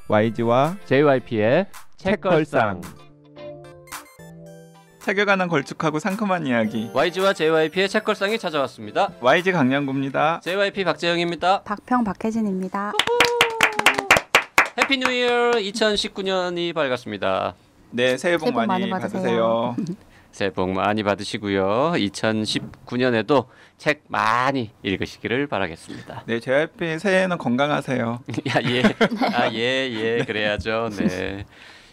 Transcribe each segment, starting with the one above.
YG와 JYP의 책걸상. 책에 관한 걸쭉하고 상큼한 이야기. YG와 JYP의 책걸상이 찾아왔습니다. YG 강량구입니다. JYP 박재영입니다. 박평 박혜진입니다. 해피 뉴 이어. 2019년이 밝았습니다. 네, 새해 복 많이 받으세요. 새해 복 많이 받으시고요. 2019년에도 책 많이 읽으시기를 바라겠습니다. 네, JYP 새해는 건강하세요. 예, 그래야죠. 네.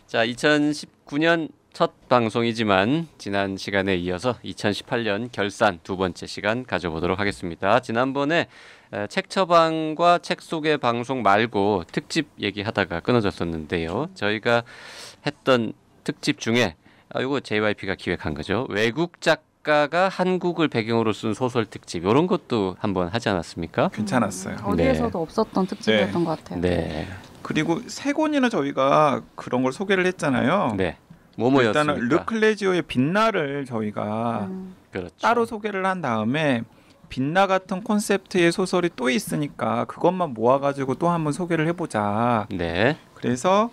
자, 2019년 첫 방송이지만 지난 시간에 이어서 2018년 결산 두 번째 시간 가져보도록 하겠습니다. 지난번에 책 처방과 책 소개 방송 말고 특집 얘기하다가 끊어졌었는데요. 저희가 했던 특집 중에 이거 JYP가 기획한 거죠. 외국 작가가 한국을 배경으로 쓴 소설 특집, 이런 것도 한번 하지 않았습니까? 괜찮았어요. 어디에서도 없었던 특집이었던 것 같아요. 네. 그리고 세 권이나 저희가 그런 걸 소개를 했잖아요. 네. 뭐였습니까? 일단은 르클레지오의 빛나를 저희가 그렇죠. 따로 소개를 한 다음에 빛나 같은 콘셉트의 소설이 또 있으니까 그것만 모아가지고 또 한번 소개를 해보자. 네. 그래서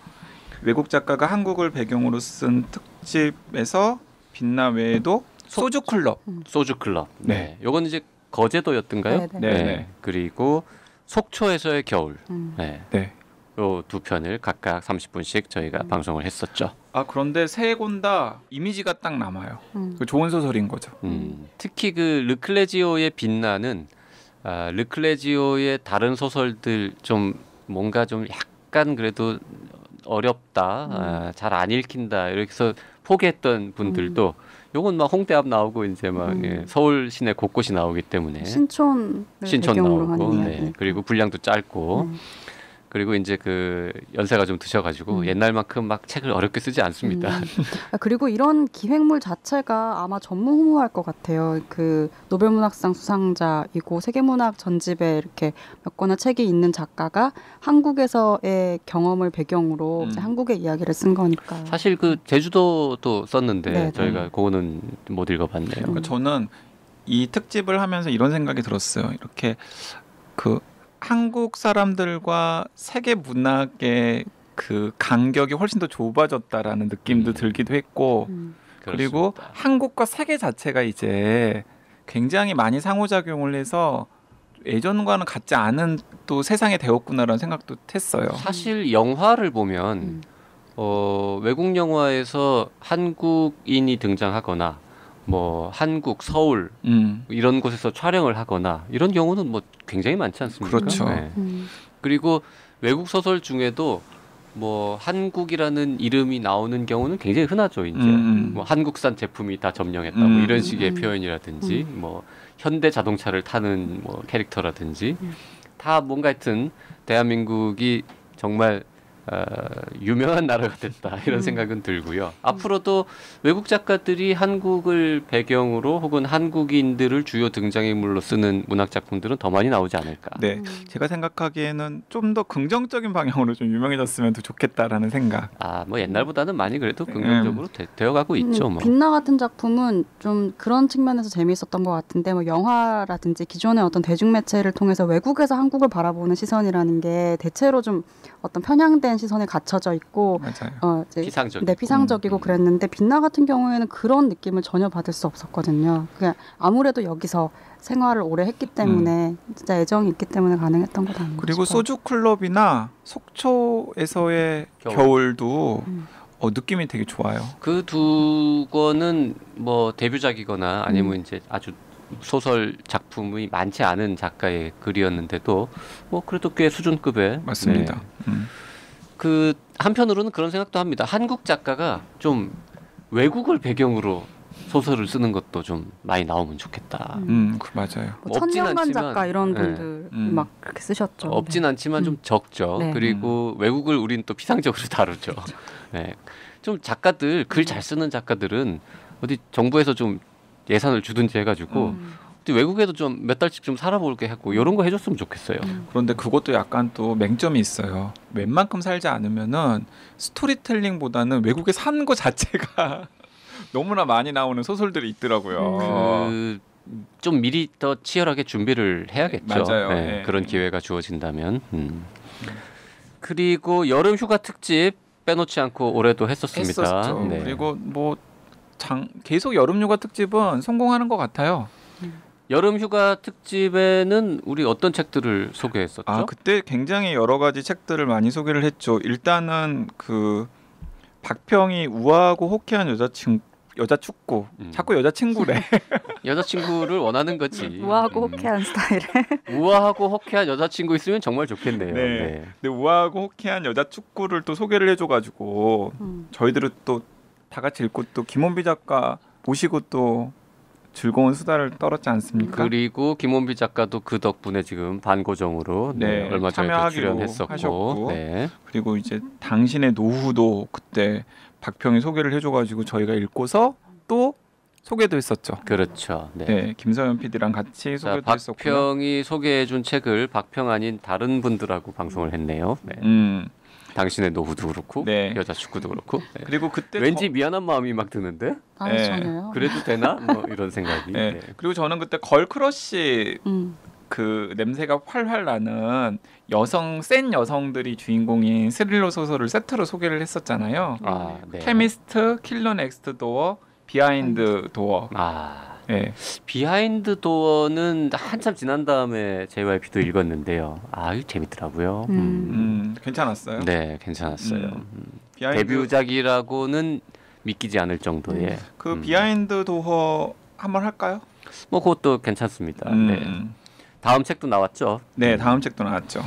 외국 작가가 한국을 배경으로 쓴 특집에서 빛나 외에도 소주클럽. 소주클럽. 네. 네. 요건 이제 거제도였던가요? 네. 그리고 속초에서의 겨울. 네. 네. 요 두 편을 각각 30분씩 저희가 방송을 했었죠. 그런데 세 권 다 이미지가 딱 남아요. 그 좋은 소설인 거죠. 특히 그 르클레지오의 빛나는 르클레지오의 다른 소설들 좀 뭔가 좀 약간 그래도 어렵다, 잘 안 읽힌다 이렇게 해서 포기했던 분들도 요건 막 홍대 앞 나오고 이제 막 서울 시내 곳곳이 나오기 때문에 신촌 나오고, 하는 네. 그리고 분량도 짧고. 그리고 이제 그 연세가 좀 드셔가지고 옛날만큼 막 책을 어렵게 쓰지 않습니다. 그리고 이런 기획물 자체가 아마 전무후무할 것 같아요. 그 노벨문학상 수상자이고 세계문학 전집에 이렇게 몇 권의 책이 있는 작가가 한국에서의 경험을 배경으로 이제 한국의 이야기를 쓴 거니까. 사실 그 제주도도 썼는데 네, 저희가 그거는 못 읽어봤네요. 그러니까 저는 이 특집을 하면서 이런 생각이 들었어요. 이렇게 그 한국 사람들과 세계 문학의 그 간격이 훨씬 더 좁아졌다라는 느낌도 들기도 했고, 그리고 그렇습니다. 한국과 세계 자체가 이제 굉장히 많이 상호작용을 해서 예전과는 같지 않은 또 세상이 되었구나라는 생각도 했어요. 사실 영화를 보면 외국 영화에서 한국인이 등장하거나 뭐 한국, 서울 이런 곳에서 촬영을 하거나 이런 경우는 뭐 굉장히 많지 않습니까? 그렇죠. 네. 그리고 외국 소설 중에도 뭐 한국이라는 이름이 나오는 경우는 굉장히 흔하죠. 이제 뭐 한국산 제품이 다 점령했다 뭐 이런 식의 표현이라든지 뭐 현대 자동차를 타는 뭐 캐릭터라든지 다 뭔가 하여튼 대한민국이 정말 유명한 나라가 됐다 이런 생각은 들고요. 앞으로도 외국 작가들이 한국을 배경으로 혹은 한국인들을 주요 등장인물로 쓰는 문학 작품들은 더 많이 나오지 않을까. 네, 제가 생각하기에는 좀 더 긍정적인 방향으로 좀 유명해졌으면 더 좋겠다라는 생각. 뭐 옛날보다는 많이 그래도 긍정적으로 되어가고 있죠. 뭐. 빛나 같은 작품은 좀 그런 측면에서 재미있었던 것 같은데 뭐 영화라든지 기존의 어떤 대중매체를 통해서 외국에서 한국을 바라보는 시선이라는 게 대체로 좀 어떤 편향된 시선에 갇혀져 있고 맞아요. 피상적이고 그랬는데 빛나 같은 경우에는 그런 느낌을 전혀 받을 수 없었거든요. 그냥 아무래도 여기서 생활을 오래 했기 때문에 진짜 애정이 있기 때문에 가능했던 것 같아요. 그리고 소주클럽이나 속초에서의 겨울도 느낌이 되게 좋아요. 그 두 권은 뭐 데뷔작이거나 아니면 이제 아주 소설 작품이 많지 않은 작가의 글이었는데도 뭐 그래도 꽤 수준급의 맞습니다. 네. 그 한편으로는 그런 생각도 합니다. 한국 작가가 좀 외국을 배경으로 소설을 쓰는 것도 좀 많이 나오면 좋겠다. 맞아요. 뭐 천년간 작가 이런 분들 막 그렇게 쓰셨죠. 없진 않지만 좀 적죠. 네. 그리고 외국을 우린 또 피상적으로 다루죠. 네. 좀 작가들 글 잘 쓰는 작가들은 어디 정부에서 좀 예산을 주든지 해가지고 외국에도 좀 몇 달씩 좀 살아볼게 하고 이런 거 해줬으면 좋겠어요. 그런데 그것도 약간 또 맹점이 있어요. 웬만큼 살지 않으면은 스토리텔링보다는 외국에 사는 거 자체가 너무나 많이 나오는 소설들이 있더라고요. 좀 미리 더 치열하게 준비를 해야겠죠. 맞아요. 네, 네. 그런 기회가 주어진다면. 그리고 여름 휴가 특집 빼놓지 않고 올해도 했었습니다. 했었죠. 네. 그리고 뭐 계속 여름휴가 특집은 성공하는 것 같아요. 여름 휴가 특집에는 우리 어떤 책들을 소개했었죠? 그때 굉장히 여러 가지 책들을 많이 소개를 했죠. 일단은 그 박평이 우아하고 호쾌한 여자 축구. 자꾸 여자친구래. 여자친구를 원하는 거지. 우아하고 호쾌한 스타일에. 우아하고 호쾌한 여자친구 있으면 정말 좋겠네요. 네. 근데 우아하고 호쾌한 여자 축구를 또 소개를 해줘가지고 저희들은 또 다 같이 읽고 또 김원비 작가 모시고 또 즐거운 수다를 떨었지 않습니까? 그리고 김원비 작가도 그 덕분에 지금 반고정으로 얼마 전에 또 출연했었고, 하셨고, 그리고 이제 당신의 노후도 그때 박평이 소개를 해줘가지고 저희가 읽고서 또 소개도 했었죠. 그렇죠. 네, 김서연 PD랑 같이 소개도 했었고. 박평이 소개해준 책을 박평 아닌 다른 분들하고 방송을 했네요. 네. 당신의 노후도 그렇고 여자 축구도 그렇고. 네. 그리고 그때 왠지 미안한 마음이 막 드는데. 전혀요. 그래도 되나? 뭐 이런 생각이. 네. 그리고 저는 그때 걸크러쉬 그 냄새가 활활 나는 센 여성들이 주인공인 스릴러 소설을 세트로 소개를 했었잖아요. 케미스트, 킬러 넥스트 도어, 비하인드 도어. 네. 비하인드 도어는 한참 지난 다음에 JYP도 읽었는데요. 이거 재밌더라고요. 괜찮았어요? 네, 괜찮았어요. 데뷔작이라고는 믿기지 않을 정도의. 그 비하인드 도어 한번 할까요? 뭐 그것도 괜찮습니다. 네. 다음 책도 나왔죠. 네, 다음 책도 나왔죠.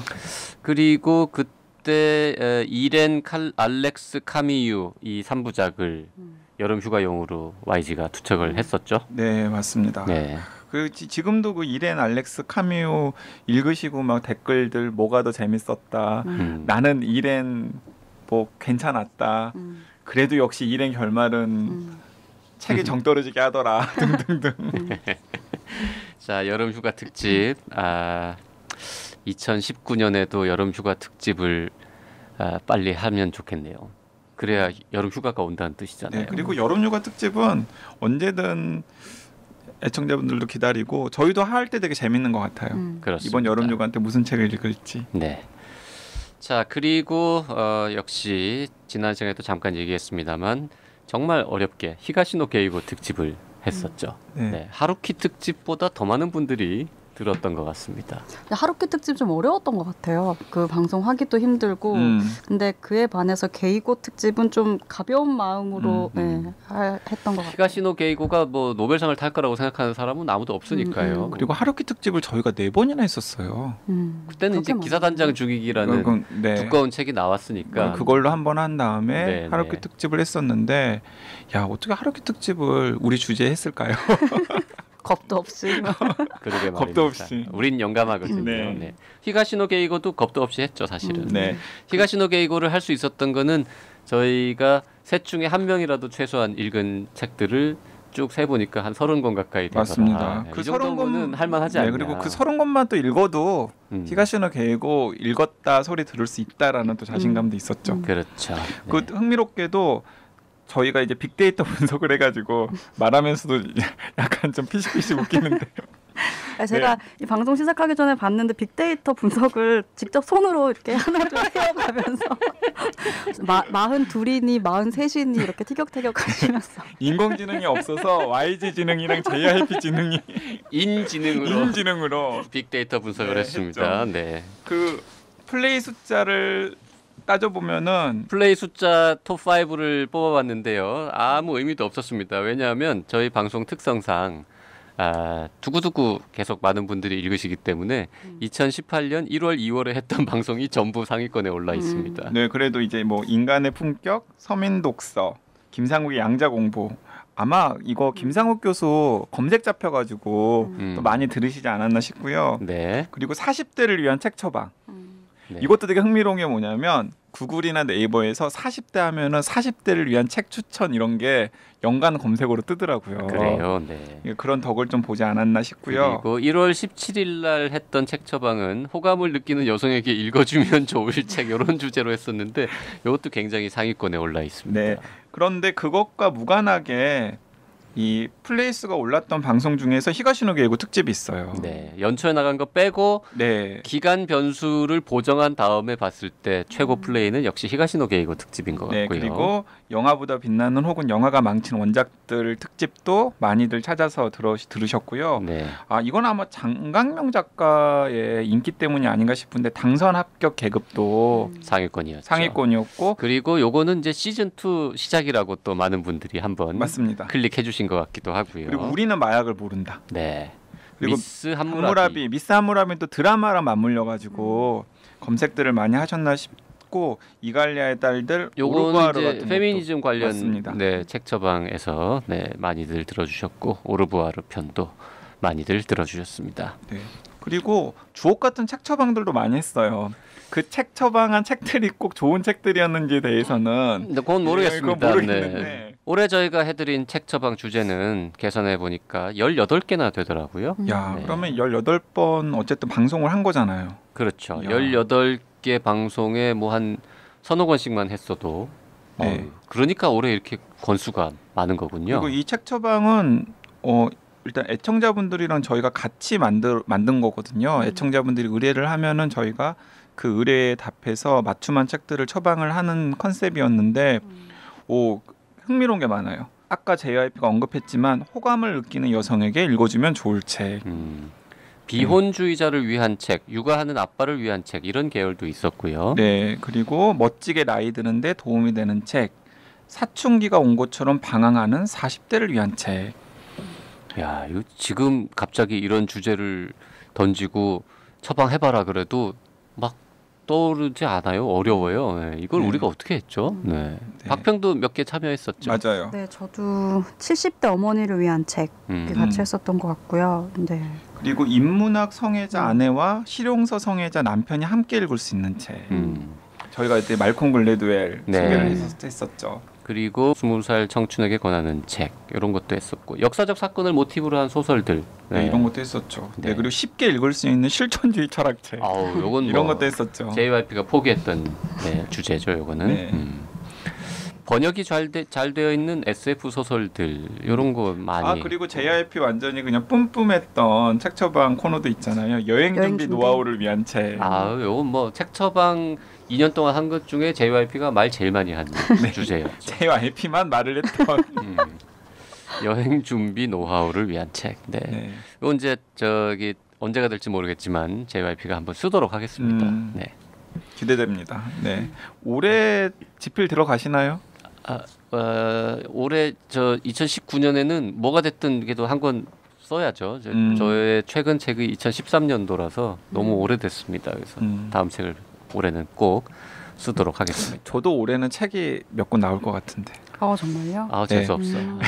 그리고 그때 이렌 알렉스 카미유 이 3부작을 여름 휴가용으로 YG가 투척을 했었죠. 네, 맞습니다. 네. 그 지금도 그 이렌 알렉스 카미오 읽으시고 막 댓글들 뭐가 더 재밌었다. 나는 이렌 뭐 괜찮았다. 그래도 역시 이렌 결말은 책이 정 떨어지게 하더라. 등등등. 자, 여름 휴가 특집. 2019년에도 여름 휴가 특집을 빨리 하면 좋겠네요. 그래야 여름 휴가가 온다는 뜻이잖아요. 네, 그리고 여름 휴가 특집은 언제든 애청자분들도 기다리고 저희도 할 때 되게 재밌는 것 같아요. 그렇습니다. 이번 여름 휴가 때 무슨 책을 읽을지. 네. 자, 그리고 역시 지난 시간에도 잠깐 얘기했습니다만 정말 어렵게 히가시노 게이고 특집을 했었죠. 네. 하루키 특집보다 더 많은 분들이 들었던 것 같습니다. 하루키 특집 좀 어려웠던 것 같아요. 그 방송하기도 힘들고 근데 그에 반해서 게이고 특집은 좀 가벼운 마음으로 했던 것 같아요. 히가시노 게이고가 뭐 노벨상을 탈 거라고 생각하는 사람은 아무도 없으니까요. 그리고 하루키 특집을 저희가 4번이나 했었어요. 그때는 이제 기사단장 죽이기라는 두꺼운 책이 나왔으니까 그걸로 한 번 한 다음에 하루키 특집을 했었는데 야, 어떻게 하루키 특집을 우리 주제에 했을까요? 겁도 없이. 그러게 말입니다. 겁도 없이. 우린 용감하거든요. 네. 히가시노 게이고도 겁도 없이 했죠, 사실은. 히가시노 게이고를 할 수 있었던 거는 저희가 셋 중에 한 명이라도 최소한 읽은 책들을 쭉 세보니까 한 30권 가까이 되더라. 맞습니다. 그 30권은 할만하지 않냐. 그리고 그 30권만 또 읽어도 히가시노 게이고 읽었다 소리 들을 수 있다라는 또 자신감도 있었죠. 그렇죠. 그 흥미롭게도 저희가 이제 빅데이터 분석을 해가지고 말하면서도 약간 좀 피식피식 웃기는데요. 제가 이 방송 시작하기 전에 봤는데 빅데이터 분석을 직접 손으로 이렇게 하나를 헤어가면서 42이니 43이니 이렇게 티격태격 하시면서 인공지능이 없어서 YG지능이랑 JYP지능이 인지능으로 빅데이터 분석을 했습니다. 네. 그 플레이 숫자를 따져보면은 플레이 숫자 톱 5를 뽑아봤는데요. 아무 의미도 없었습니다. 왜냐하면 저희 방송 특성상 두고두고 계속 많은 분들이 읽으시기 때문에 2018년 1월, 2월에 했던 방송이 전부 상위권에 올라 있습니다. 네, 그래도 이제 뭐 인간의 품격, 서민 독서, 김상욱의 양자 공부. 아마 이거 김상욱 교수 검색 잡혀가지고 또 많이 들으시지 않았나 싶고요. 네. 그리고 40대를 위한 책 처방. 네. 이것도 되게 흥미로운 게 뭐냐면 구글이나 네이버에서 40대 하면은 40대를 위한 책 추천 이런 게 연관 검색어로 뜨더라고요. 그래요. 네. 그런 덕을 좀 보지 않았나 싶고요. 그리고 1월 17일 날 했던 책 처방은 호감을 느끼는 여성에게 읽어주면 좋을 책 이런 주제로 했었는데 이것도 굉장히 상위권에 올라 있습니다. 네. 그런데 그것과 무관하게 이 플레이수가 올랐던 방송 중에서 히가시노 게이고 특집이 있어요. 네, 연초에 나간 거 빼고 네. 기간 변수를 보정한 다음에 봤을 때 최고 플레이는 역시 히가시노 게이고 특집인 것 네, 같고요. 그리고 영화보다 빛나는 혹은 영화가 망친 원작들 특집도 많이들 찾아서 들으셨고요. 네. 아, 이건 아마 장강명 작가의 인기 때문이 아닌가 싶은데 당선 합격 계급도 상위권이었죠. 상위권이었고 그리고 요거는 이제 시즌 2 시작이라고 또 많은 분들이 한번 맞습니다. 클릭해 주신 것 같기도 하고요. 그리고 우리는 마약을 모른다. 네. 그리고 미스 함무라비. 미스 함무라비는 또 드라마랑 맞물려 가지고 검색들을 많이 하셨나 싶고 이갈리아의 딸들 요거는 오르부아르 이제 같은 페미니즘 관련 맞습니다. 네, 책 처방에서 네, 많이들 들어주셨고 오르부아르 편도 많이들 들어주셨습니다. 네. 그리고 주옥 같은 책 처방들도 많이 했어요. 그 책 처방한 책들이 꼭 좋은 책들이었는지에 대해서는 근데 그건 모르겠습니다. 그건 모르겠는데. 네. 올해 저희가 해드린 책 처방 주제는 계산해 보니까 18개나 되더라고요. 야, 네. 그러면 18번 어쨌든 방송을 한 거잖아요. 그렇죠. 야. 18개 방송에 뭐 한 서너 권씩만 했어도 네. 그러니까 올해 이렇게 건수가 많은 거군요. 그리고 이 책 처방은 일단 애청자분들이랑 저희가 같이 만든 거거든요. 애청자분들이 의뢰를 하면은 저희가 그 의뢰에 답해서 맞춤한 책들을 처방을 하는 컨셉이었는데 흥미로운 게 많아요. 아까 JYP가 언급했지만 호감을 느끼는 여성에게 읽어주면 좋을 책. 비혼주의자를 위한 책, 육아하는 아빠를 위한 책 이런 계열도 있었고요. 네, 그리고 멋지게 나이 드는데 도움이 되는 책, 사춘기가 온 것처럼 방황하는 40대를 위한 책. 야, 이거 지금 갑자기 이런 주제를 던지고 처방해봐라 그래도 막 떠오르지 않아요? 어려워요. 네, 이걸 네. 우리가 어떻게 했죠? 네. 네. 박평도 몇 개 참여했었죠. 맞아요. 네, 저도 70대 어머니를 위한 책 같이 했었던 것 같고요. 네. 그리고 인문학 성애자 아내와 실용서 성애자 남편이 함께 읽을 수 있는 책. 저희가 이때 말콤 글래드웰 네. 소개를 했었죠. 그리고 20살 청춘에게 권하는 책 이런 것도 했었고 역사적 사건을 모티브로 한 소설들 네, 이런 것도 했었죠. 네. 네, 그리고 쉽게 읽을 수 있는 실존주의 철학책. 아우, 요건 이런 뭐 것도 했었죠. JYP가 포기했던 네, 주제죠. 요거는 네. 번역이 잘 되어 있는 SF 소설들 이런 거 많이. 그리고 JYP 완전히 그냥 뿜뿜했던 책 처방 코너도 있잖아요. 여행 준비 노하우를 위한 책. 요건 뭐 책 처방 2년 동안 한 것 중에 JYP가 말 제일 많이 한 주제였죠. JYP만 말을 했던. 여행 준비 노하우를 위한 책. 네. 네. 이건 이제 저기 언제가 될지 모르겠지만 JYP가 한번 쓰도록 하겠습니다. 네. 기대됩니다. 네. 올해 집필 들어가시나요? 올해 저 2019년에는 뭐가 됐든 그래도 한 권 써야죠. 저의 최근 책이 2013년도라서 너무 오래됐습니다. 그래서 다음 책을 올해는 꼭 쓰도록 하겠습니다. 저도 올해는 책이 몇 권 나올 것 같은데. 정말요? 재수 없어요.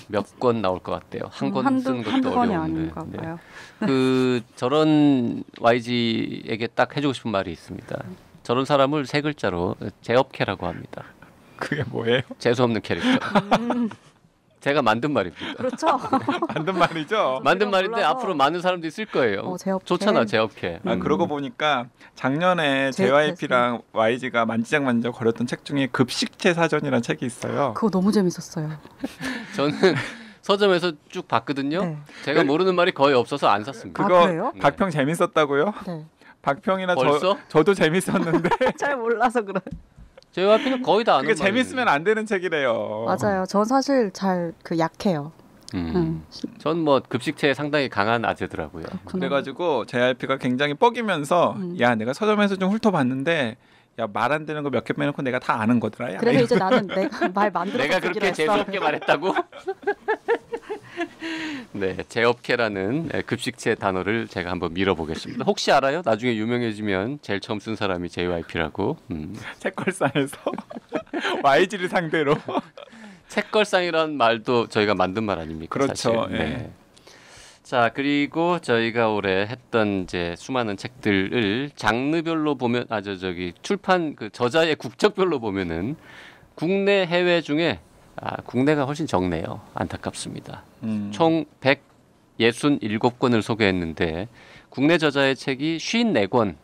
몇 권 나올 것 같아요. 한 권 쓰는 것도 권이 어려운데. 아닌가 봐요. 저런 YG에게 딱 해주고 싶은 말이 있습니다. 저런 사람을 세 글자로 제업캐라고 합니다. 그게 뭐예요? 재수 없는 캐릭터. 제가 만든 말입니다. 그렇죠. 만든 말이죠. 만든 말인데 몰라서. 앞으로 많은 사람들이 쓸 거예요. 제업캐. 좋잖아, 제업캐. 그러고 보니까 작년에 JYP랑 YG가 만지작만지작 거렸던 책 중에 급식체 사전이라는 책이 있어요. 그거 너무 재밌었어요. 저는 서점에서 쭉 봤거든요. 네. 제가 모르는 말이 거의 없어서 안 샀습니다. 그거 그래요? 박평 재밌었다고요? 네. 박평이나 벌써? 저도 재밌었는데 잘 몰라서 그래. JYP는 거의 다 아는 그게 재밌으면 안 되는 책이래요. 맞아요. 전 사실 잘 약해요. 전 뭐 급식체에 상당히 강한 아재더라고요. 그래가지고 JYP가 굉장히 뻐기면서 야 내가 서점에서 좀 훑어봤는데 야 말 안 되는 거 몇 개 빼놓고 내가 다 아는 거더라. 야. 그래서 이제 나는 내가 말 만들어서 내가 그렇게 재수없게 말했다고? 네, 제업캐라는 급식체 단어를 제가 한번 밀어보겠습니다. 혹시 알아요? 나중에 유명해지면 제일 처음 쓴 사람이 JYP라고. 책걸상에서 YG를 상대로. 책걸상이라는 말도 저희가 만든 말 아닙니까? 그렇죠. 사실. 네. 자, 그리고 저희가 올해 했던 이제 수많은 책들을 장르별로 보면 출판 그 저자의 국적별로 보면은 국내 해외 중에 국내가 훨씬 적네요. 안타깝습니다. 총 167권을 소개했는데 국내 저자의 책이 54권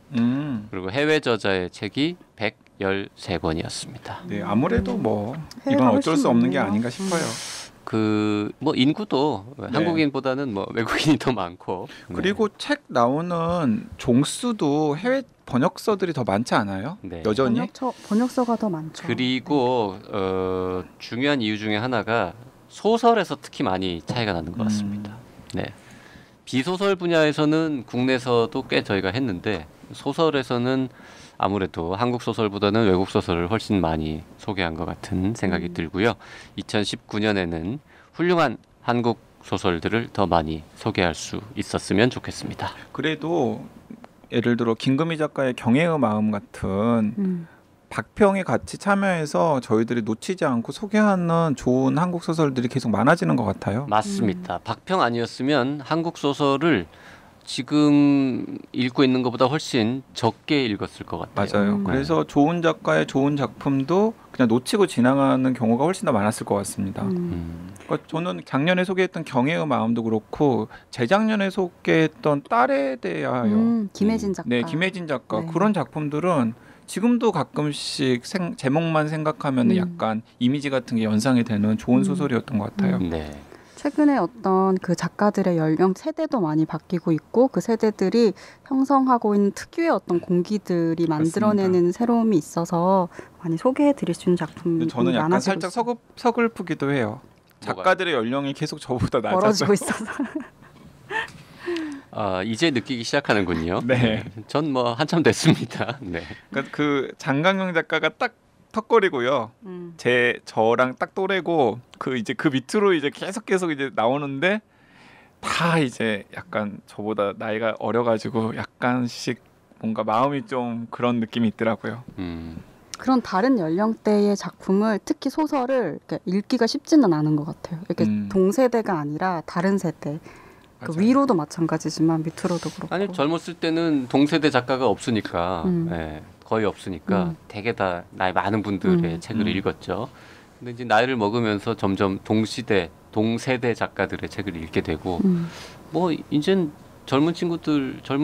그리고 해외 저자의 책이 113권이었습니다. 네, 아무래도 뭐 이건 어쩔 수 없는 게 아닌가 싶어요. 그 뭐 인구도 네. 한국인보다는 뭐 외국인이 더 많고 그리고 책 나오는 종수도 해외 번역서들이 더 많지 않아요? 네. 여전히? 번역서가 더 많죠. 그리고 중요한 이유 중에 하나가 소설에서 특히 많이 차이가 나는 것 같습니다. 네. 비소설 분야에서는 국내에서도 꽤 저희가 했는데 소설에서는 아무래도 한국 소설보다는 외국 소설을 훨씬 많이 소개한 것 같은 생각이 들고요. 2019년에는 훌륭한 한국 소설들을 더 많이 소개할 수 있었으면 좋겠습니다. 그래도 예를 들어 김금희 작가의 경애의 마음 같은 박평이 같이 참여해서 저희들이 놓치지 않고 소개하는 좋은 한국 소설들이 계속 많아지는 것 같아요. 맞습니다. 박평 아니었으면 한국 소설을 지금 읽고 있는 것보다 훨씬 적게 읽었을 것 같아요. 맞아요. 그래서 좋은 작가의 좋은 작품도 그냥 놓치고 지나가는 경우가 훨씬 더 많았을 것 같습니다. 그러니까 저는 작년에 소개했던 경애의 마음도 그렇고 재작년에 소개했던 딸에 대하여 김혜진 작가. 네, 김혜진 작가 네. 그런 작품들은 지금도 가끔씩 제목만 생각하면 약간 이미지 같은 게 연상이 되는 좋은 소설이었던 것 같아요. 네. 최근에 어떤 그 작가들의 연령 세대도 많이 바뀌고 있고 그 세대들이 형성하고 있는 특유의 어떤 공기들이 만들어내는 새로움이 있어서 많이 소개해드릴 수 있는 작품이 근데 저는 약간 많아지고 살짝 서글프기도 해요. 작가들의 연령이 계속 저보다 낮아서 벌어지고 있어서. 이제 느끼기 시작하는군요. 네. 전 뭐 한참 됐습니다. 네. 그러니까 그 장강영 작가가 딱 턱걸이고요. 저랑 딱 또래고 이제 그 밑으로 이제 계속 이제 나오는데 다 이제 약간 저보다 나이가 어려가지고 약간씩 뭔가 마음이 좀 그런 느낌이 있더라고요. 그런 다른 연령대의 작품을 특히 소설을 이렇게 읽기가 쉽지는 않은 것 같아요. 이렇게 동세대가 아니라 다른 세대. 그 위로도 마찬가지지만 밑으로도 그렇고. 아니 젊었을 때는 동세대 작가가 없으니까 네, 거의 없으니까 되게 다 나이 많은 분들의 책을 읽었죠. 근데 이제 나이를 먹으면서 점점 동세대 작가들의 책을 읽게 되고 뭐 이젠 젊은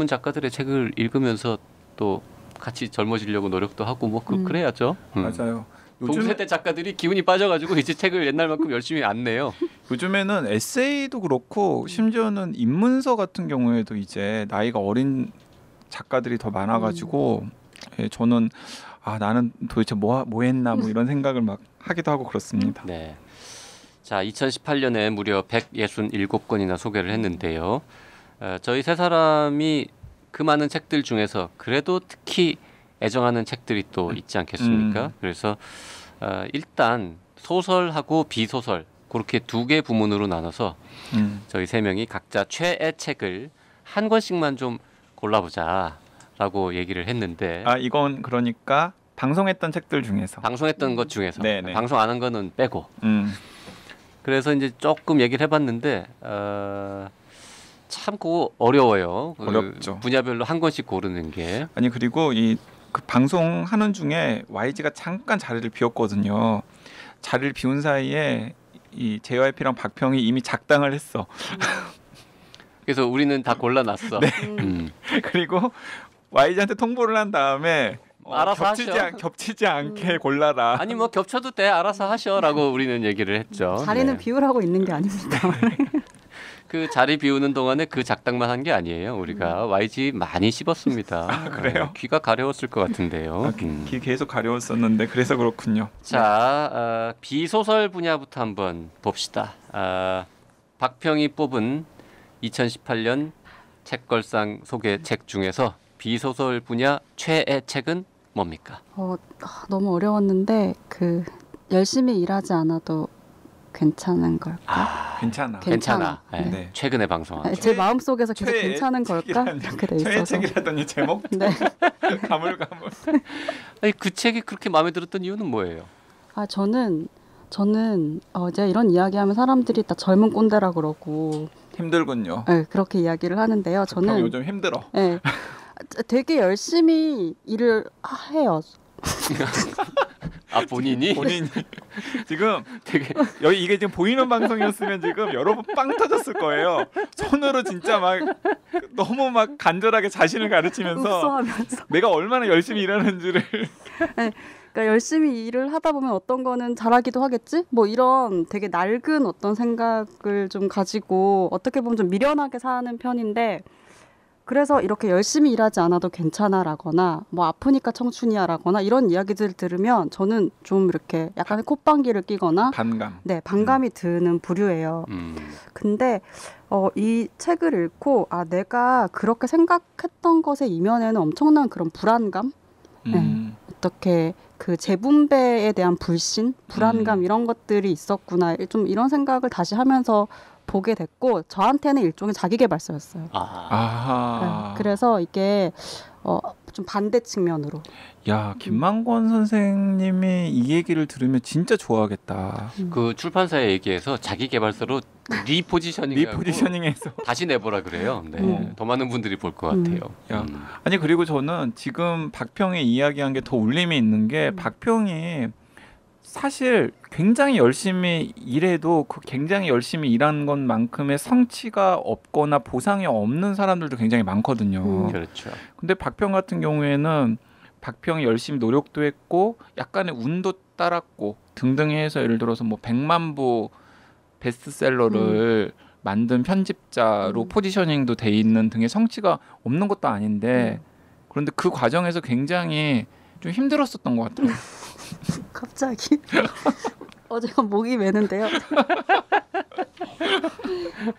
작가들의 책을 읽으면서 또 같이 젊어지려고 노력도 하고 뭐 그래야죠. 맞아요. 동세대 작가들이 기운이 빠져가지고 이제 책을 옛날만큼 열심히 안 내요. 요즘에는 에세이도 그렇고 심지어는 입문서 같은 경우에도 이제 나이가 어린 작가들이 더 많아가지고 예, 저는 나는 도대체 뭐 했나 뭐 이런 생각을 막 하기도 하고 그렇습니다. 네. 자, 2018년에 무려 167권이나 소개를 했는데요. 저희 세 사람이 그 많은 책들 중에서 그래도 특히 애정하는 책들이 또 있지 않겠습니까? 그래서 일단 소설하고 비소설 그렇게 두 개 부문으로 나눠서 저희 세 명이 각자 최애 책을 한 권씩만 좀 골라보자라고 얘기를 했는데 이건 그러니까 방송했던 책들 중에서 방송했던 것 중에서 네네. 방송 안 한 거는 빼고 그래서 이제 조금 얘기를 해봤는데 참 그거 어려워요. 어렵죠. 분야별로 한 권씩 고르는 게. 아니 그리고 그 방송하는 중에 YG가 잠깐 자리를 비웠거든요. 자리를 비운 사이에 이 JYP랑 박평이 이미 작당을 했어. 그래서 우리는 다 골라놨어. 네. 그리고 YG한테 통보를 한 다음에 알아서 하셔. 겹치지 않게 골라라. 아니 뭐 겹쳐도 돼. 알아서 하셔라고 우리는 얘기를 했죠. 자리는 비우라고 있는 게 아닙니다. 네. 그 자리 비우는 동안에 그 작당만 한 게 아니에요. 우리가 YG 많이 씹었습니다. 그래요? 귀가 가려웠을 것 같은데요. 귀 계속 가려웠었는데 그래서 그렇군요. 자, 비소설 분야부터 한번 봅시다. 박평이 뽑은 2018년 책걸상 소개 책 중에서 비소설 분야 최애 책은 뭡니까? 너무 어려웠는데 열심히 일하지 않아도 괜찮은 걸까? 괜찮아. 네. 네. 최근에 방송한. 제 마음속에서 계속 최애 괜찮은 걸까? 이렇게 돼 있어서. 최애 책이라더니 제목 네. 가물가물. 아니, 그 책이 그렇게 마음에 들었던 이유는 뭐예요? 저는 이제 이런 이야기하면 사람들이 다 젊은 꼰대라 그러고 힘들군요. 네, 그렇게 이야기를 하는데요. 저는 요즘 힘들어. 네, 되게 열심히 일을 해요. 본인이 지금 되게 여기 이게 지금 보이는 방송이었으면 지금 여러분 빵 터졌을 거예요. 손으로 진짜 막 너무 막 간절하게 자신을 가르치면서 읍소하면서. 내가 얼마나 열심히 일하는지를 그러니까 열심히 일을 하다 보면 어떤 거는 잘하기도 하겠지? 뭐 이런 되게 낡은 어떤 생각을 좀 가지고 어떻게 보면 좀 미련하게 사는 편인데 그래서 이렇게 열심히 일하지 않아도 괜찮아라거나 뭐 아프니까 청춘이야라거나 이런 이야기들 들으면 저는 좀 이렇게 약간의 콧방귀를 끼거나 반감. 네, 반감이 드는 부류예요. 근데 이 책을 읽고 아 내가 그렇게 생각했던 것의 이면에는 엄청난 그런 불안감 어떻게 그 재분배에 대한 불신, 불안감 이런 것들이 있었구나. 좀 이런 생각을 다시 하면서 보게 됐고 저한테는 일종의 자기계발서였어요. 아하. 네, 그래서 이게 좀 반대 측면으로. 야, 김만권 선생님이 이 얘기를 들으면 진짜 좋아하겠다. 그 출판사에 얘기해서 자기 개발서로 리포지셔닝해서 다시 내보라 그래요. 네. 더 많은 분들이 볼 것 같아요. 야, 아니 그리고 저는 지금 박평이 이야기한 게 더 울림이 있는 게 박평이 사실 굉장히 열심히 일해도 그 굉장히 열심히 일한 것만큼의 성취가 없거나 보상이 없는 사람들도 굉장히 많거든요. 그렇죠. 근데 박평 같은 경우에는 박평이 열심히 노력도 했고 약간의 운도 따랐고 등등 해서 예를 들어서 뭐 100만 부 베스트셀러를 만든 편집자로 포지셔닝도 돼 있는 등의 성취가 없는 것도 아닌데 그런데 그 과정에서 굉장히 좀 힘들었었던 것 같아요. 갑자기 어제가 목이 메는데요.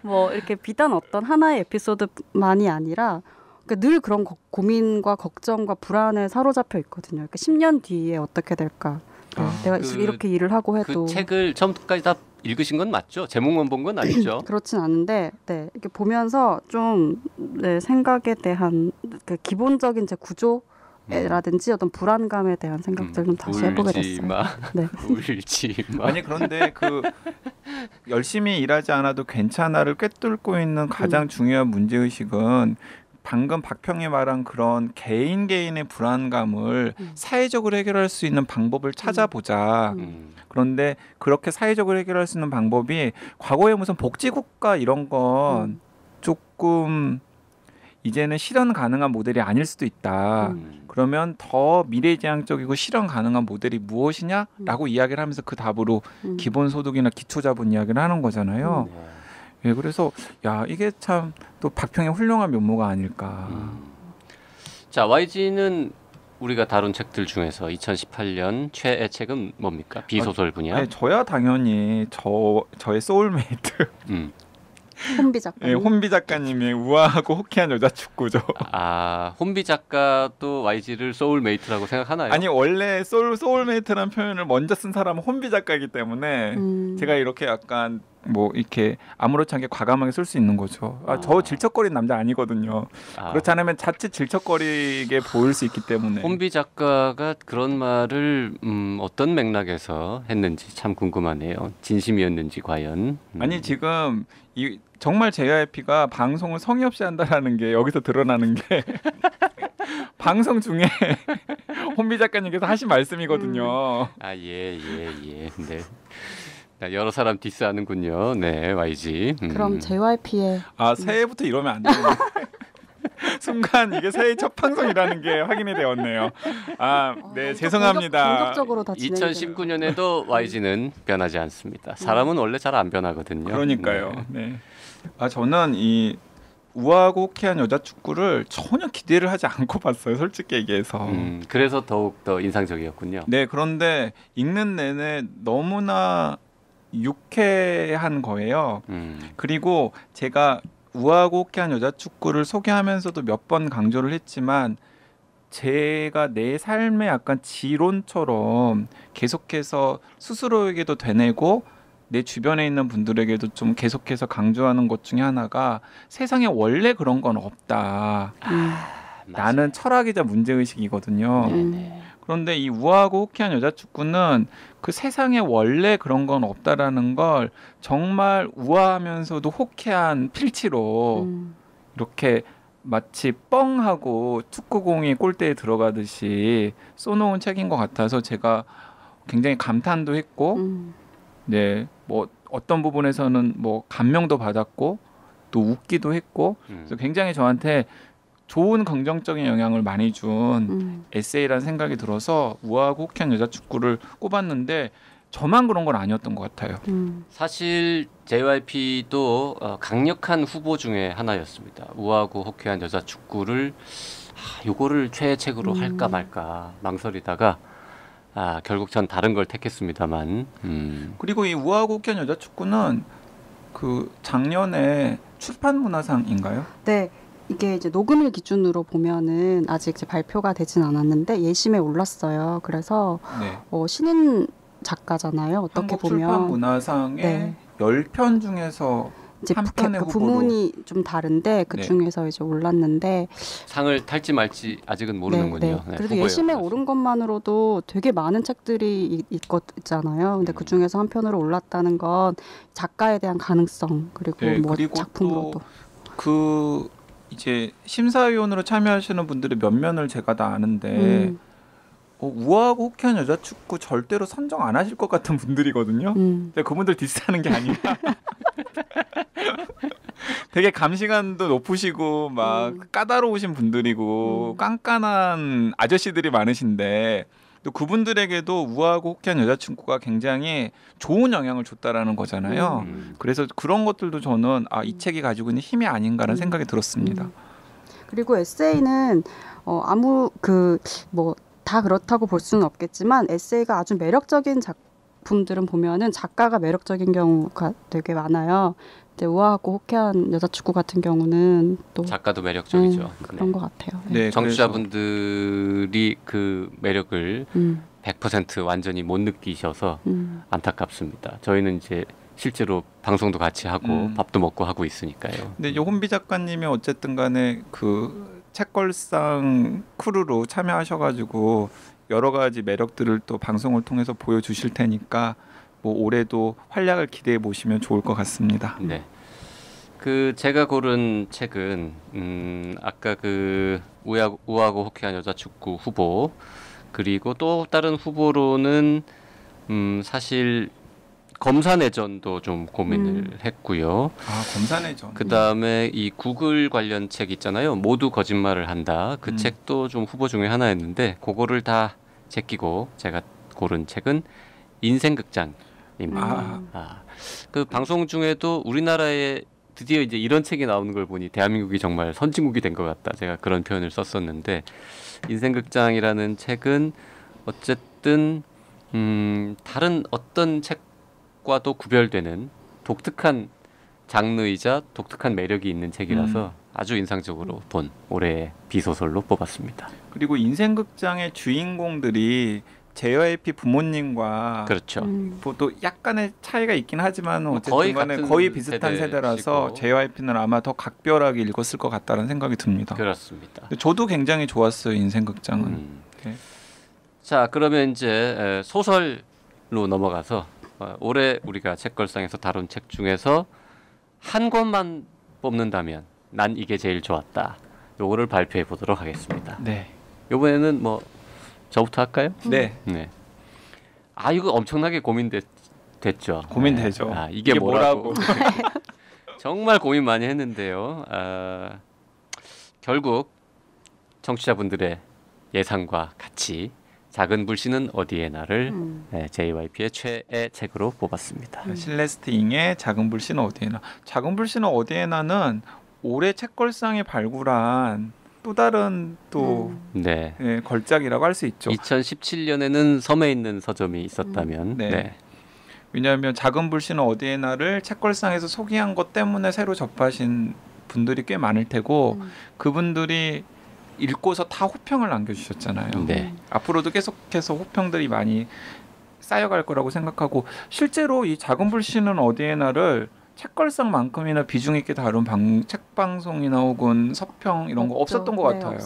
뭐 이렇게 비단 어떤 하나의 에피소드만이 아니라 그러니까 늘 그런 고민과 걱정과 불안에 사로잡혀 있거든요. 그러니까 10년 뒤에 어떻게 될까? 내가 이렇게 일을 하고 해도 그 책을 처음부터까지 다 읽으신 건 맞죠? 제목만 본 건 아니죠? 그렇진 않은데 네, 이렇게 보면서 좀 네, 생각에 대한 그 기본적인 제 구조 라든지 어떤 불안감에 대한 생각들 좀 다시 해보게 됐어요. 네. 울지 마. 아니 그런데 그 열심히 일하지 않아도 괜찮아를 꿰뚫고 있는 가장 중요한 문제의식은 방금 박평이 말한 그런 개인의 불안감을 사회적으로 해결할 수 있는 방법을 찾아보자. 그런데 그렇게 사회적으로 해결할 수 있는 방법이 과거에 무슨 복지국가 이런 건 조금 이제는 실현 가능한 모델이 아닐 수도 있다. 그러면 더 미래지향적이고 실현 가능한 모델이 무엇이냐라고 이야기를 하면서 그 답으로 기본소득이나 기초자본 이야기를 하는 거잖아요. 예, 그래서 야 이게 참 또 박평의 훌륭한 면모가 아닐까. 자, YG는 우리가 다룬 책들 중에서 2018년 최애 책은 뭡니까? 비소설 분야? 네, 저야 당연히 저의 소울메이트. 혼비 작가. 네, 혼비 작가님의 우아하고 호쾌한 여자 축구죠. 아, 혼비 작가도 YG를 소울메이트라고 생각하나요? 아니 원래 소울메이트라는 표현을 먼저 쓴 사람은 혼비 작가이기 때문에 제가 이렇게 약간 뭐 이렇게 아무렇지 않게 과감하게 쓸 수 있는 거죠. 저 질척거리는 남자 아니거든요. 그렇지 않으면 자칫 질척거리게 보일 수 있기 때문에. 혼비 작가가 그런 말을 어떤 맥락에서 했는지 참 궁금하네요. 진심이었는지 과연. 아니 지금 이 정말 JYP가 방송을 성의 없이 한다라는 게 여기서 드러나는 게 방송 중에 혼비 작가님께서 하신 말씀이거든요. 예. 네. 여러 사람 디스하는군요. 네, YG. 그럼 JYP의 새해부터 이러면 안 되는 순간 이게 새해 첫 방송이라는 게 확인이 되었네요. 네, 죄송합니다. 본격적으로 다 2019년에도 YG는 변하지 않습니다. 사람은 원래 잘 안 변하거든요. 그러니까요. 네. 저는 이 우아하고 호쾌한 여자 축구를 전혀 기대를 하지 않고 봤어요. 솔직히 얘기해서. 그래서 더욱 더 인상적이었군요. 네, 그런데 읽는 내내 너무나 유쾌한 거예요. 그리고 제가 우아하고 호쾌한 여자 축구를 소개하면서도 몇 번 강조를 했지만 제가 내 삶의 약간 지론처럼 계속해서 스스로에게도 되뇌고 내 주변에 있는 분들에게도 좀 계속해서 강조하는 것 중에 하나가 세상에 원래 그런 건 없다. 나는 철학이자 문제의식이거든요. 그런데 이 우아하고 호쾌한 여자 축구는 그 세상에 원래 그런 건 없다라는 걸 정말 우아하면서도 호쾌한 필치로 이렇게 마치 뻥하고 축구공이 골대에 들어가듯이 쏘놓은 책인 것 같아서 제가 굉장히 감탄도 했고, 네, 뭐 어떤 부분에서는 뭐 감명도 받았고 또 웃기도 했고, 그래서 굉장히 저한테 좋은 긍정적인 영향을 많이 준 에세이라는 생각이 들어서 우아하고 호쾌한 여자 축구를 꼽았는데 저만 그런 건 아니었던 것 같아요. 사실 JYP도 강력한 후보 중에 하나였습니다. 우아하고 호쾌한 여자 축구를 요거를 최애책으로 할까 말까 망설이다가 결국 전 다른 걸 택했습니다만. 그리고 이 우아하고 호쾌한 여자 축구는 그 작년에 출판문화상인가요? 네. 이게 이제 녹음일 기준으로 보면은 아직 이제 발표가 되진 않았는데 예심에 올랐어요. 그래서 네. 신인 작가잖아요. 어떻게 한국 보면 출판문화상의 네. 10편 중에서 이제 한 편의 그 후보로. 부문이 좀 다른데 그 네. 중에서 이제 올랐는데 상을 탈지 말지 아직은 모르는군요. 네. 네, 그래도 후보에 예심에 올랐어요. 오른 것만으로도 되게 많은 책들이 있잖아요. 근데 그 중에서 한 편으로 올랐다는 건 작가에 대한 가능성 그리고 네, 뭐 그리고 작품으로도 그 이제 심사위원으로 참여하시는 분들의 면면을 제가 다 아는데 우아하고 호쾌한 여자 축구 절대로 선정 안 하실 것 같은 분들이거든요. 근데 그분들 디스하는 게 아니라 되게 감시관도 높으시고 막 까다로우신 분들이고 깐깐한 아저씨들이 많으신데 또 그분들에게도 우아하고 호쾌한 여자 축구가 굉장히 좋은 영향을 줬다라는 거잖아요. 그래서 그런 것들도 저는 이 책이 가지고 있는 힘이 아닌가라는 생각이 들었습니다. 그리고 에세이는 아무 그 뭐 다 그렇다고 볼 수는 없겠지만 에세이가 아주 매력적인 작품들은 보면은 작가가 매력적인 경우가 되게 많아요. 근데 우아하고 호쾌한 여자 축구 같은 경우는 또 작가도 매력적이죠. 그런 것 같아요. 네, 청취자분들이 그 매력을 100% 완전히 못 느끼셔서 안타깝습니다. 저희는 이제 실제로 방송도 같이 하고 밥도 먹고 하고 있으니까요. 근데 요혼비 작가님이 어쨌든 간에 그 책걸상 크루로 참여하셔가지고 여러 가지 매력들을 또 방송을 통해서 보여주실 테니까 뭐 올해도 활약을 기대해 보시면 좋을 것 같습니다. 네. 그 제가 고른 책은 아까 그 우아하고 호쾌한 여자 축구 후보 그리고 또 다른 후보로는 사실 검사내전도 좀 고민을 했고요. 검사내전. 그 다음에 이 구글 관련 책 있잖아요. 모두 거짓말을 한다. 그 책도 좀 후보 중에 하나였는데 그거를 다 제끼고 제가 고른 책은 인생극장입니다. 그 방송 중에도 우리나라에 드디어 이제 이런 책이 나오는 걸 보니 대한민국이 정말 선진국이 된 것 같다. 제가 그런 표현을 썼었는데 인생극장이라는 책은 어쨌든 다른 어떤 책과도 구별되는 독특한 장르이자 독특한 매력이 있는 책이라서 아주 인상적으로 본 올해의 비소설로 뽑았습니다. 그리고 인생극장의 주인공들이 JYP 부모님과 그렇죠. 또 약간의 차이가 있긴 하지만 어쨌든 거의 간에 같은 거의 비슷한 세대시고. 세대라서 JYP는 아마 더 각별하게 읽었을 것 같다는 생각이 듭니다. 그렇습니다. 근데 저도 굉장히 좋았어요. 인생극장은. 네. 자, 그러면 이제 소설로 넘어가서 올해 우리가 책걸상에서 다룬 책 중에서 한 권만 뽑는다면 난 이게 제일 좋았다. 요거를 발표해 보도록 하겠습니다. 네. 이번에는 뭐 저부터 할까요? 네. 네. 이거 엄청나게 고민됐죠. 고민되죠. 이게 뭐라고. 정말 고민 많이 했는데요. 결국 청취자분들의 예상과 같이 작은 불씨는 어디에나를 JYP의 최애 책으로 뽑았습니다. 실레스트 잉의 작은 불씨는 어디에나. 작은 불씨는 어디에나는 올해 책걸상에 발굴한 또 다른 또 네. 걸작이라고 할 수 있죠. 2017년에는 섬에 있는 서점이 있었다면 네. 왜냐하면 작은 불씨는 어디에나를 책걸상에서 소개한 것 때문에 새로 접하신 분들이 꽤 많을 테고 그분들이 읽고서 다 호평을 남겨주셨잖아요. 네. 앞으로도 계속해서 호평들이 많이 쌓여갈 거라고 생각하고 실제로 이 작은 불씨는 어디에나를 책걸상만큼이나 비중 있게 다룬 책방송이나 혹은 서평 이런 거 없었던 것 같아요.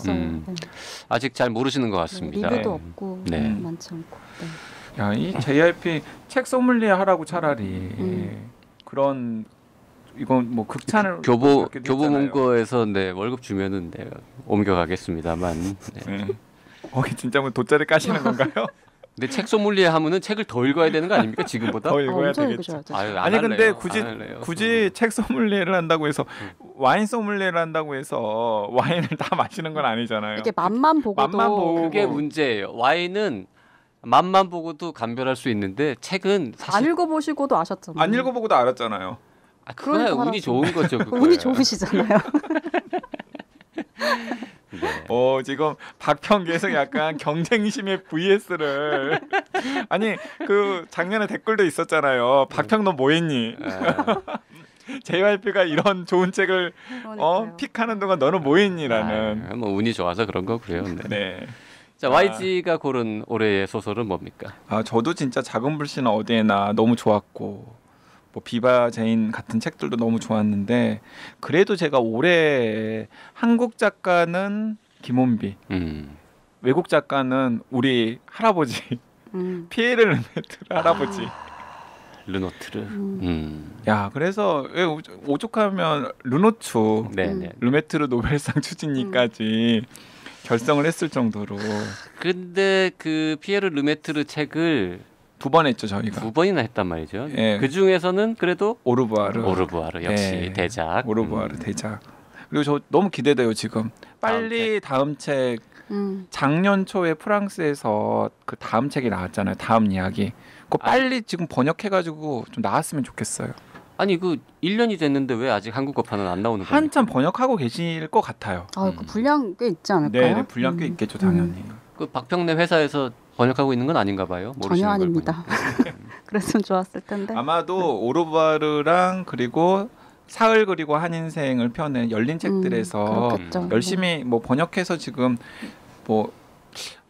아직 잘 모르시는 것 같습니다. 리뷰도 없고 많지 않고. 야, 이 JYP 책 소믈리에 하라고 차라리 그런 이건 뭐 극찬을 교보문고에서 월급 주면은 내가 옮겨가겠습니다만. 거기 진짜 뭐 돗자리 까시는 건가요? 근데 책 소믈리에 하면은 책을 더 읽어야 되는 거 아닙니까? 지금보다? 더 읽어야 엄청 되겠죠. 읽으셔야죠. 아유, 안 아니 근데 할래요. 굳이 안 할래요. 굳이 책 소믈리에를 한다고 해서 와인 소믈리에를 한다고 해서 와인을 다 마시는 건 아니잖아요. 이게 맛만 보고도 맛만 보고. 그게 문제예요. 와인은 맛만 보고도 감별할 수 있는데 책은 안 사실 읽어보시고도 아셨잖아요. 안 읽어보고도 알았잖아요. 그거야 그러니까 운이 좋은 거죠. 그거야. 운이 좋으시잖아요. 네. 지금 박평 계속 약간 경쟁심의 VS를 아니 그 작년에 댓글도 있었잖아요. 박평 너 뭐했니? JYP가 이런 좋은 책을 그러니까요. 픽하는 동안 너는 뭐했니라는. 뭐 운이 좋아서 그런 거고요. 네. 네. 자, YG가 고른 올해의 소설은 뭡니까? 저도 진짜 작은 불씨는 어디에나 너무 좋았고 뭐 비바 제인 같은 책들도 너무 좋았는데 그래도 제가 올해 한국 작가는 김원비, 외국 작가는 우리 할아버지 피에르 르메트르 할아버지. 르노트르. 야, 그래서 왜 오죽하면 르노츠, 네. 르메트르 노벨상 추진위까지 결성을 했을 정도로 근데 그 피에르 르메트르 책을 2번 했죠 저희가. 2번이나 했단 말이죠. 예. 그 중에서는 그래도 오르부아르 역시 예. 대작. 오르부아르 대작. 그리고 저 너무 기대돼요 지금. 빨리 다음 책 작년 초에 프랑스에서 그 다음 책이 나왔잖아요. 다음 이야기. 그거 빨리 지금 번역해가지고 좀 나왔으면 좋겠어요. 아니 그 1년이 됐는데 왜 아직 한국어판은 안 나오는 겁니까? 한참 번역하고 계실 것 같아요. 그 분량 꽤 있지 않을까요? 네, 분량 꽤 있겠죠 당연히. 그 박평래 회사에서 번역하고 있는 건 아닌가 봐요. 모르시는 전혀 걸 아닙니다. 그랬으면 좋았을 텐데. 아마도 오르부아르랑 그리고 사흘 그리고 한 인생을 펴낸 열린 책들에서 그렇겠죠. 열심히 뭐 번역해서 지금 뭐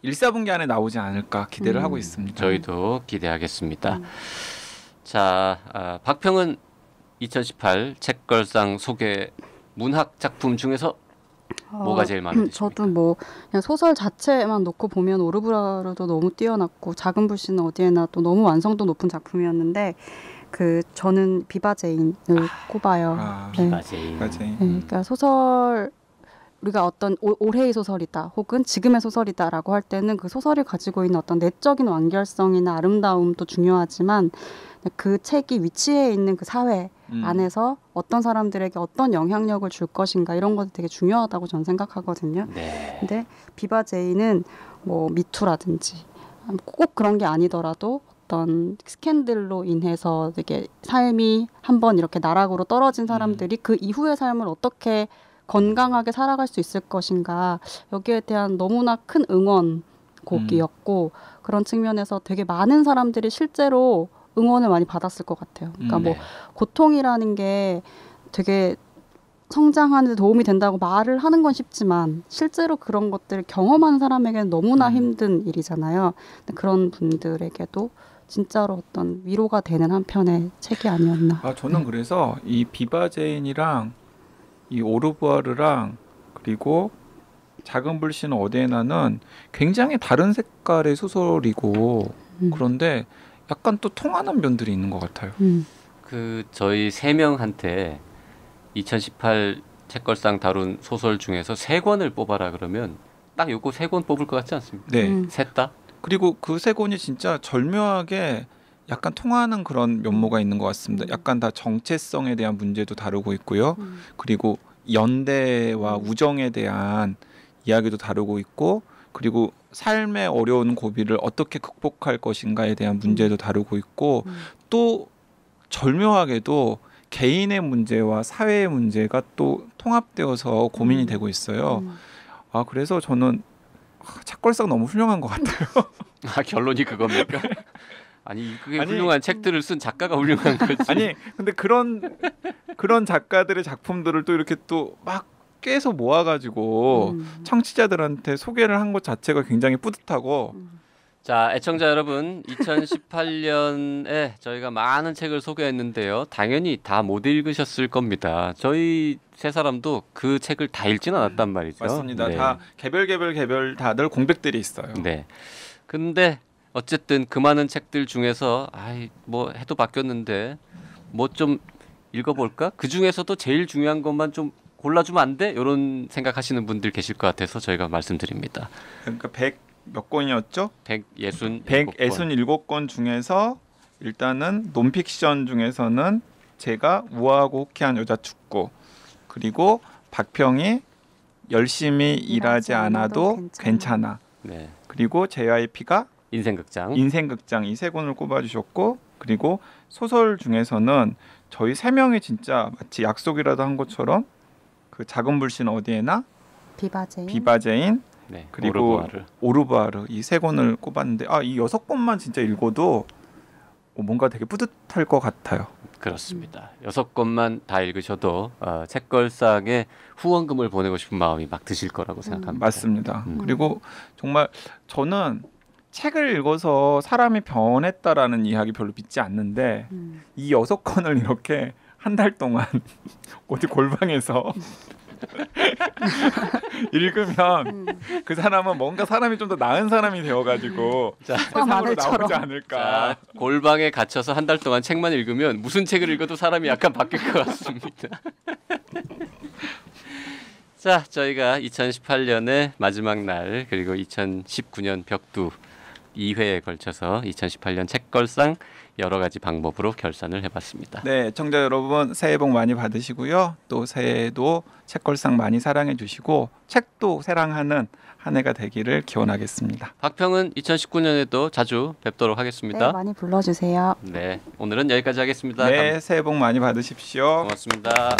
1-4분기 안에 나오지 않을까 기대를 하고 있습니다. 저희도 기대하겠습니다. 자, 박평은 2018 책걸상 소개 문학 작품 중에서 뭐가 제일 마음에 드십니까? 저도 뭐 그냥 소설 자체만 놓고 보면 오르부아르도 너무 뛰어났고 작은 불씨는 어디에나 또 너무 완성도 높은 작품이었는데 저는 비바 제인을 꼽아요. 비바 제인. 네, 그러니까 소설 우리가 어떤 올해의 소설이다 혹은 지금의 소설이다라고 할 때는 그 소설이 가지고 있는 어떤 내적인 완결성이나 아름다움도 중요하지만 그 책이 위치해 있는 그 사회 안에서 어떤 사람들에게 어떤 영향력을 줄 것인가 이런 것도 되게 중요하다고 저는 생각하거든요. 네. 근데 비바 제이는 뭐 미투라든지 꼭 그런 게 아니더라도 어떤 스캔들로 인해서 되게 삶이 한번 이렇게 나락으로 떨어진 사람들이 그 이후의 삶을 어떻게 건강하게 살아갈 수 있을 것인가 여기에 대한 너무나 큰 응원곡이었고 그런 측면에서 되게 많은 사람들이 실제로 응원을 많이 받았을 것 같아요. 그러니까 뭐 고통이라는 게 되게 성장하는 데 도움이 된다고 말을 하는 건 쉽지만 실제로 그런 것들을 경험하는 사람에게는 너무나 힘든 일이잖아요. 근데 그런 분들에게도 진짜로 어떤 위로가 되는 한 편의 책이 아니었나. 저는 그래서 이 비바 제인이랑 이 오르부아르랑 그리고 작은 불씨는 어디에나는 굉장히 다른 색깔의 소설이고 그런데 약간 또 통하는 면들이 있는 것 같아요. 그 저희 3명한테 2018 책걸상 다룬 소설 중에서 3권을 뽑아라 그러면 딱 요거 3권 뽑을 것 같지 않습니까? 네. 셋 다? 그리고 그 3권이 진짜 절묘하게 약간 통하는 그런 면모가 있는 것 같습니다. 약간 다 정체성에 대한 문제도 다루고 있고요. 그리고 연대와 우정에 대한 이야기도 다루고 있고 그리고 삶의 어려운 고비를 어떻게 극복할 것인가에 대한 문제도 다루고 있고 또 절묘하게도 개인의 문제와 사회의 문제가 또 통합되어서 고민이 되고 있어요. 그래서 저는 책걸상 너무 훌륭한 것 같아요. 결론이 그겁니까? 아니 그게 훌륭한 책들을 쓴 작가가 훌륭한 거지. 아니 근데 그런 작가들의 작품들을 또 이렇게 또 막 깨서 모아가지고 청취자들한테 소개를 한 것 자체가 굉장히 뿌듯하고. 자, 애청자 여러분, 2018년에 저희가 많은 책을 소개했는데요. 당연히 다 못 읽으셨을 겁니다. 저희 세 사람도 그 책을 다 읽지는 않았단 말이죠. 맞습니다. 네. 다 개별 다들 공백들이 있어요. 네. 근데 어쨌든 그 많은 책들 중에서 뭐 해도 바뀌었는데 뭐 좀 읽어볼까? 그 중에서도 제일 중요한 것만 좀 골라주면 안 돼? 이런 생각하시는 분들 계실 것 같아서 저희가 말씀드립니다. 그러니까 몇 권이었죠? 167권. 중에서 일단은 논픽션 중에서는 제가 우아하고 호쾌한 여자 축구, 그리고 박평이 열심히 일하지 않아도 괜찮아. 네. 그리고 JYP가 인생극장. 인생극장 이 세 권을 꼽아주셨고, 그리고 소설 중에서는 저희 세 명이 진짜 마치 약속이라도 한 것처럼 그 작은 불신 어디에나, 비바제인, 네. 그리고 오르부아르 이 세 권을 꼽았는데 이 6권만 진짜 읽어도 뭔가 되게 뿌듯할 것 같아요. 그렇습니다. 6권만 다 읽으셔도 책걸상에 후원금을 보내고 싶은 마음이 막 드실 거라고 생각합니다. 맞습니다. 그리고 정말 저는 책을 읽어서 사람이 변했다라는 이야기 별로 믿지 않는데 이 6권을 이렇게 한 달 동안 어디 골방에서 읽으면 그 사람은 뭔가 사람이 좀 더 나은 사람이 되어가지고 세상으로 나오지 않을까. 자, 골방에 갇혀서 한 달 동안 책만 읽으면 무슨 책을 읽어도 사람이 약간 바뀔 것 같습니다. 자, 저희가 2018년의 마지막 날 그리고 2019년 벽두 2회에 걸쳐서 2018년 책걸상 여러 가지 방법으로 결산을 해봤습니다. 네, 애청자 여러분 새해 복 많이 받으시고요. 또 새해에도 책걸상 많이 사랑해 주시고 책도 사랑하는 한 해가 되기를 기원하겠습니다. 박평은 2019년에도 자주 뵙도록 하겠습니다. 네, 많이 불러주세요. 네, 오늘은 여기까지 하겠습니다. 네, 새해 복 많이 받으십시오. 고맙습니다.